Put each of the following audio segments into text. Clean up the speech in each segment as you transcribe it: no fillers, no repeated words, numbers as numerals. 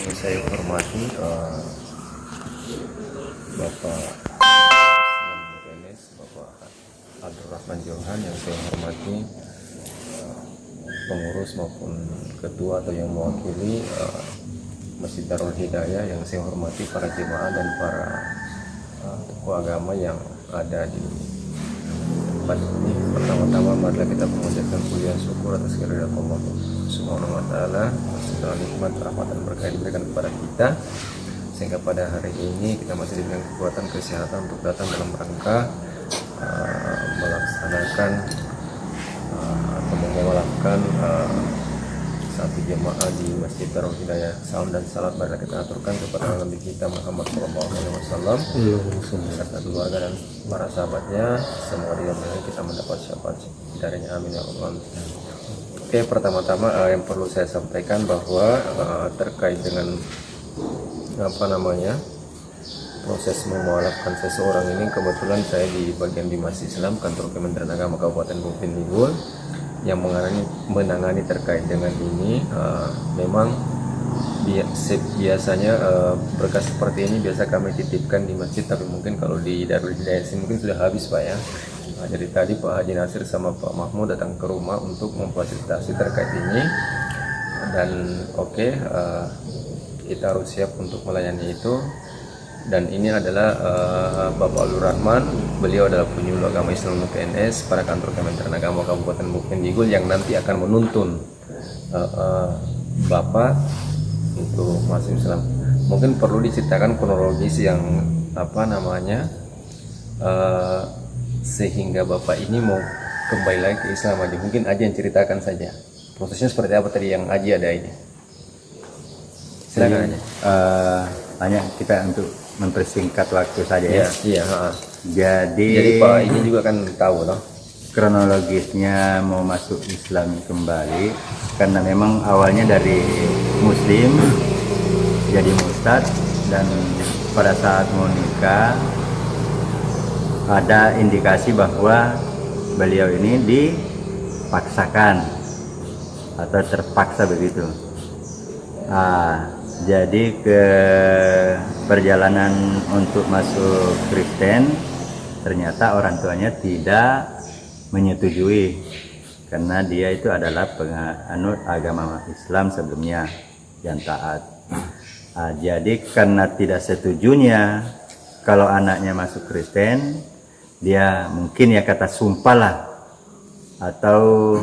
yang saya hormati Bapak PNS, Bapak Abdul Rahman Johan, yang saya hormati pengurus maupun ketua atau yang mewakili Masjid Darul Hidayah, yang saya hormati para jemaah dan para tokoh agama yang ada di tempat ini. Pertama-tama marilah kita mengucapkan pujian syukur atas kehadirat Allah Subhanahu wa taala, segala nikmat, rahmat dan berkah diberikan kepada kita sehingga pada hari ini kita masih diberikan kekuatan, kesehatan untuk datang dalam rangka melaksanakan atau mengawalkan satu jemaah di Masjid Darul Hidayah. Salam dan salat marilah kita aturkan kepada Nabi kita Muhammad SAW serta keluarga dan para sahabatnya. Semoga di dalam ini kita mendapat syafaat darinya, amin ya Allah. Oke, pertama-tama yang perlu saya sampaikan bahwa terkait dengan proses memualafkan seseorang ini, kebetulan saya di bagian Bimas Islam kantor Kementerian Agama Kabupaten Bukit Nigul yang menangani terkait dengan ini. Memang biasanya berkas seperti ini biasa kami titipkan di masjid, tapi mungkin kalau di Darul Hidayah sini mungkin sudah habis Pak ya. Jadi tadi Pak Haji Nasir sama Pak Mahmud datang ke rumah untuk memfasilitasi terkait ini, dan kita harus siap untuk melayani itu. Dan ini adalah Bapak Abdul Rahman, beliau adalah penyuluh agama Islam PNS pada kantor Kementerian Agama Kabupaten Bukit Nigul yang nanti akan menuntun Bapak untuk masuk Islam. Mungkin perlu diceritakan kronologis yang sehingga Bapak ini mau kembali lagi ke Islam aja. Mungkin Aji yang ceritakan saja prosesnya seperti apa tadi yang Aji ada ini. Silakan aja. Hanya kita untuk mempersingkat waktu saja ya. Iya. Jadi Pak ini juga kan tahu loh kronologisnya mau masuk Islam kembali karena memang awalnya dari Muslim jadi murtad, dan pada saat mau nikah ada indikasi bahwa beliau ini dipaksakan atau terpaksa begitu. Jadi ke perjalanan untuk masuk Kristen, ternyata orang tuanya tidak menyetujui karena dia itu adalah penganut agama Islam sebelumnya yang taat. Jadi karena tidak setujunya kalau anaknya masuk Kristen, dia mungkin ya kata sumpah lah, atau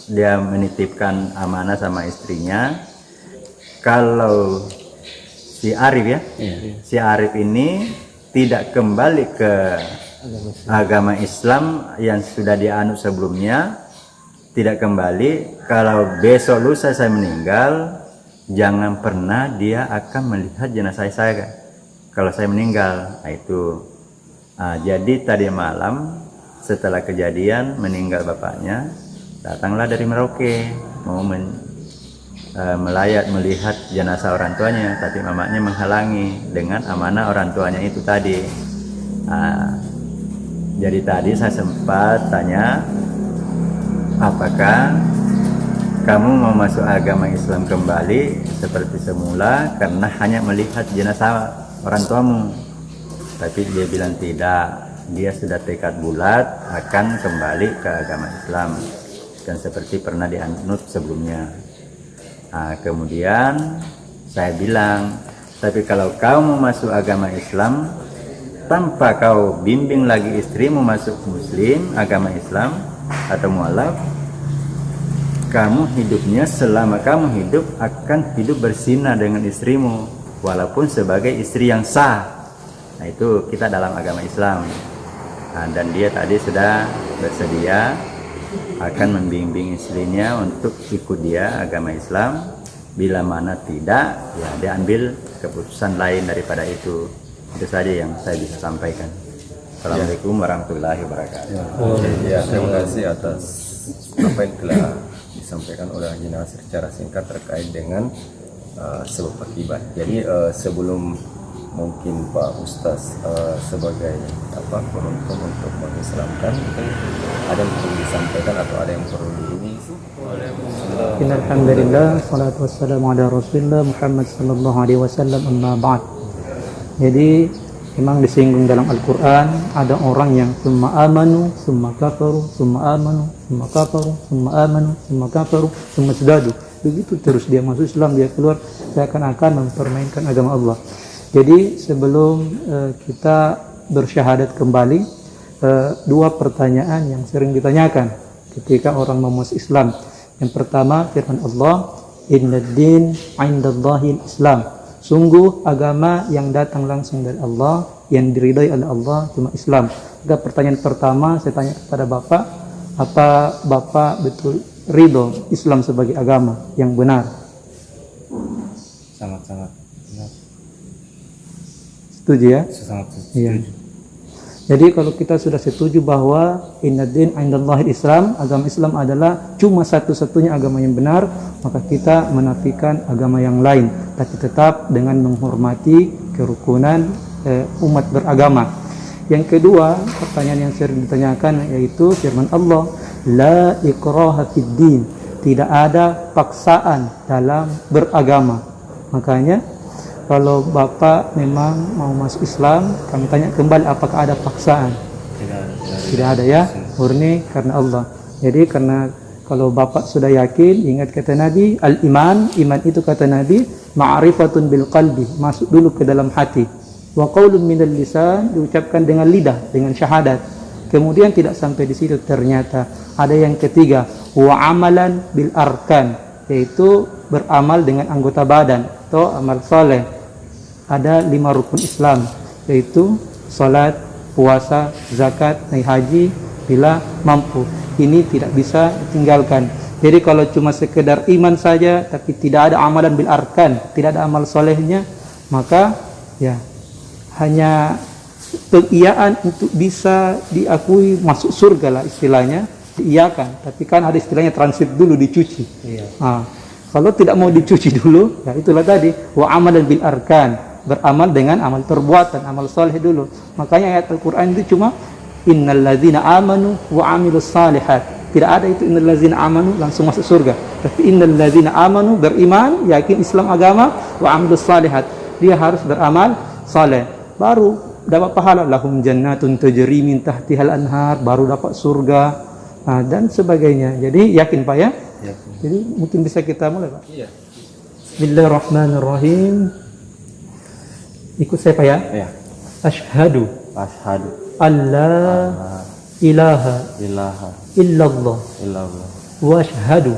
dia menitipkan amanah sama istrinya. Kalau si Arif si Arif ini tidak kembali ke agama Islam yang sudah dianut sebelumnya, tidak kembali. Kalau besok lusa saya meninggal, jangan pernah dia akan melihat jenazah saya kalau saya meninggal. Jadi tadi malam setelah kejadian meninggal bapaknya, datanglah dari Merauke mau melayat melihat jenazah orang tuanya, tapi mamanya menghalangi dengan amanah orang tuanya itu tadi. Jadi tadi saya sempat tanya, apakah kamu mau masuk agama Islam kembali seperti semula karena hanya melihat jenazah orang tuamu? Tapi dia bilang tidak, dia sudah tekad bulat akan kembali ke agama Islam dan seperti pernah dianut sebelumnya. Kemudian saya bilang, tapi kalau kau mau masuk agama Islam tanpa kau bimbing lagi istrimu masuk Muslim, agama Islam atau mualaf, kamu hidupnya selama kamu hidup akan hidup berzina dengan istrimu walaupun sebagai istri yang sah. Itu kita dalam agama Islam. Dan dia tadi sudah bersedia akan membimbing istrinya untuk ikut dia agama Islam. Bila mana tidak, ya dia ambil keputusan lain daripada itu. Itu saja yang saya bisa sampaikan. Assalamualaikum warahmatullahi wabarakatuh. Terima kasih atas apa yang telah disampaikan oleh Haji Nasir secara singkat terkait dengan sebab akibat. Jadi sebelum mungkin Pak Ustaz sebagai penuntun untuk mengislamkan, mungkin ada yang perlu disampaikan atau ada yang perlu Innal hamdalillah salatu wassalamu ala Rasulillah Muhammad sallallahu alaihi wasallam amma ba'd. Jadi memang disinggung dalam Al-Qur'an ada orang yang summa amanu, summa kafaru, summa amanu, summa kafaru, summa amanu, summa kafaru, summa sedadu. Begitu terus dia masuk Islam, dia keluar, seakan-akan mempermainkan agama Allah. Jadi sebelum kita bersyahadat kembali, dua pertanyaan yang sering ditanyakan ketika orang mau masuk Islam. Yang pertama, firman Allah, "Innad din 'indallahil Islam." Sungguh agama yang datang langsung dari Allah, yang diridhai oleh Allah cuma Islam. Maka pertanyaan pertama saya tanya kepada Bapak, apa Bapak betul ridho Islam sebagai agama yang benar? Sangat-sangat benar. Setuju ya? Sangat setuju. Iya. Jadi kalau kita sudah setuju bahwa innad din 'indallahil Islam, agama Islam adalah cuma satu-satunya agama yang benar, maka kita menafikan agama yang lain, tapi tetap dengan menghormati kerukunan umat beragama. Yang kedua, pertanyaan yang sering ditanyakan yaitu firman Allah, la ikraha fid din, tidak ada paksaan dalam beragama. Makanya kalau Bapak memang mau masuk Islam, kami tanya kembali apakah ada paksaan? Tidak ada ya, murni karena Allah. Jadi karena kalau Bapak sudah yakin, ingat kata Nabi, al-iman, iman itu kata Nabi, ma'rifatun bil qalbi, masuk dulu ke dalam hati. Wa qaulun minal lisan, diucapkan dengan lidah, dengan syahadat. Kemudian tidak sampai di situ, ternyata ada yang ketiga, wa amalan bil arkan, yaitu beramal dengan anggota badan atau amal soleh. Ada 5 rukun Islam, yaitu salat, puasa, zakat, naik haji bila mampu. Ini tidak bisa ditinggalkan. Jadi kalau cuma sekedar iman saja tapi tidak ada amalan bil arkan, tidak ada amal solehnya, maka ya hanya pengiyakan untuk bisa diakui masuk surga lah istilahnya, diiyakan. Tapi kan ada istilahnya transit dulu, dicuci. Iya. Kalau tidak mau dicuci dulu, ya itulah tadi wa amalan bil arkan, beramal dengan amal perbuatan, amal soleh dulu. Makanya ayat Al-Quran itu cuma innal ladzina amanu wa amilus salihat. Tidak ada itu innal ladzina amanu langsung masuk surga. Tapi innal ladzina amanu, beriman, yakin Islam agama, wa amilus salihat, dia harus beramal saleh, baru dapat pahala. Lahum jannatun tajri min tahtihal anhar, baru dapat surga, dan sebagainya. Jadi yakin Pak ya? Yakin. Jadi mungkin bisa kita mulai Pak? Iya. Bismillahirrahmanirrahim. Ikut saya Pak ya? Iya. Asyhadu alla ilaha illallah wa asyhadu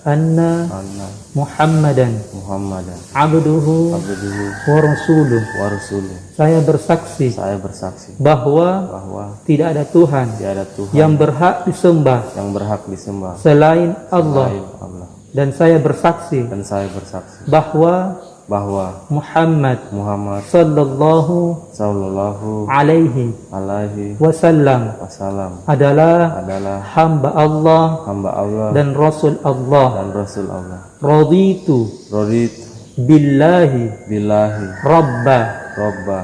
anna Muhammadan abduhu wa rasuluh. Saya bersaksi bahwa tidak ada Tuhan yang berhak disembah selain Allah. Dan saya bersaksi bahwa Muhammad sallallahu alaihi wasallam adalah hamba Allah dan Rasul Allah. Raditu billahi rabba,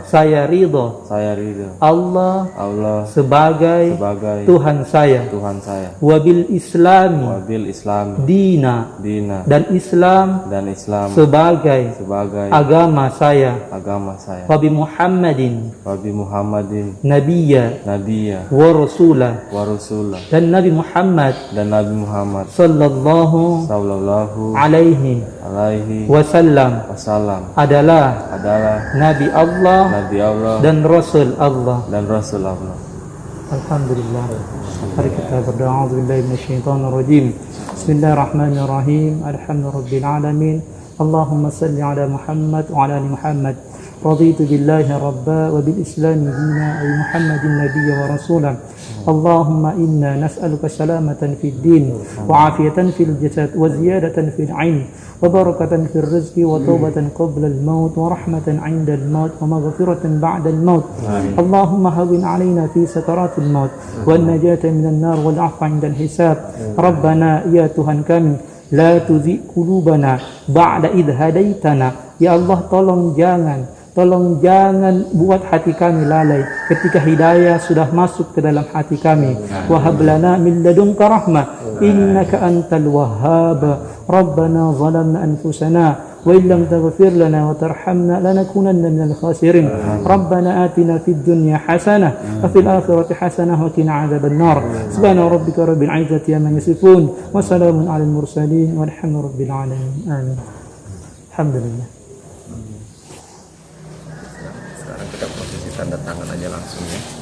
saya ridho Allah sebagai Tuhan saya. Wabil islami dina, dan Islam sebagai agama saya. Wabi Muhammadin nabiyya wa rasulah, dan Nabi Muhammad sallallahu alaihi wasallam adalah Nabi Allah dan Rasul Allah. Alhamdulillah. Mari kita berdoa. A'udzubillahi minasyaitonir rajim. Bismillahirrahmanirrahim. Alhamdulillahirabbil alamin. Allahumma salli ala Muhammad wa ala ali Muhammad. Raditu billahi rabba wa bil islam dina wa Muhammadin nabiyya wa rasulah. Allahumma inna nas'aluka salamatan fid din wa afiyatan fil jasad wa ziyadatan fil 'ilm wa barakatan fil rizqi wa taubatan qabla al maut wa rahmatan 'inda al maut wa maghfiratan ba'da al maut. Allahumma hawwin 'alaina fi sakaratil maut wan najata minan nar wal 'afwa 'inda al hisab. Rabbana ya Tuhan kami, la tuzigh qulubana ba'da idh hadaitana. Ya Allah, tolong jangan buat hati kami lalai ketika hidayah sudah masuk ke dalam hati kami. Wahab lana min ladunka rahmah, إنك أنت الوهاب ربنا ظلمنا أنفسنا وإن لم تغفر لنا وترحمنا لنكونن من الخاسرين ربنا آتنا في الدنيا حسنة وفي الآخرة حسنة وقنا عذاب النار سبحان ربك رب العزة عما يصفون وسلام على المرسلين والحمد رب العالمين آمين الحمد لله. Sekarang kita posisi tanda tangan aja langsung ya.